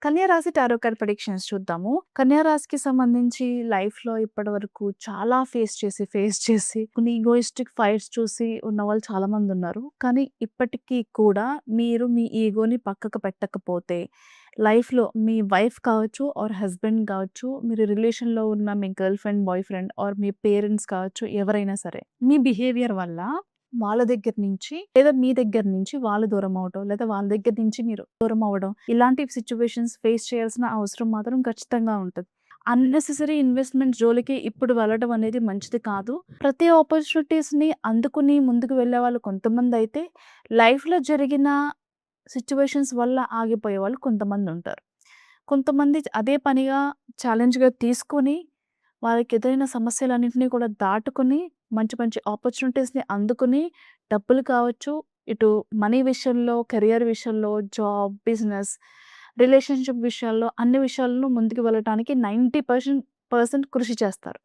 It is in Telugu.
కన్యా రాశి టారో కార్డ్ ప్రెడిక్షన్స్ చూద్దాము. కన్యా రాశికి సంబంధించి లైఫ్‌లో ఇప్పటివరకు చాలా ఫేస్ చేసి కొన్ని ఈగోయిస్టిక్ ఫైట్స్ చూసి ఉన్నవాళ్ళు చాలామందున్నారు. కానీ ఇప్పటికీ కూడా మీరు మీ ఈగోని పక్కకు పెట్టకపోతే లైఫ్‌లో మీ వైఫ్ కావచ్చు ఆర్ హస్బెండ్ కావచ్చు, మీరు రిలేషన్‌లో ఉన్న మీ girlfriend, boyfriend or మీ పేరెంట్స్ కావచ్చు, ఎవరైనా సరే మీ బిహేవియర్ వల్ల వాళ్ళ దగ్గర నుంచి లేదా మీ దగ్గర నుంచి వాళ్ళు దూరం అవ్వటం, లేదా వాళ్ళ దగ్గర నుంచి మీరు దూరం అవ్వడం, ఇలాంటి సిట్యుయేషన్స్ ఫేస్ చేయాల్సిన అవసరం మాత్రం ఖచ్చితంగా ఉంటది. అన్నెసెసరీ ఇన్వెస్ట్‌మెంట్ జోలికి ఇప్పుడు వెళ్ళడం అనేది మంచిది కాదు. ప్రతి ఆపర్చునిటీస్‌ని అందుకుని ముందుకు వెళ్ళేవాళ్ళు కొంతమందయితే, లైఫ్‌లో జరిగిన సిట్యుయేషన్స్ వల్ల ఆగిపోయేవాళ్ళు కొంతమందుంటారు. కొంతమంది అదే పనిగా ఛాలెంజ్‌గా తీసుకొని, వాళ్ళకి ఎదురైన సమస్యలన్నింటినీ కూడా దాటుకొని, మంచి మంచి ఆపర్చునిటీస్‌ని అందుకుని, డబ్బులు కావచ్చు, ఇటు మనీ విషయంలో, కెరియర్ విషయంలో, జాబ్, బిజినెస్, రిలేషన్‌షిప్ విషయాల్లో అన్ని విషయాల్లో ముందుకు వెళ్ళటానికి 90% కృషి చేస్తారు.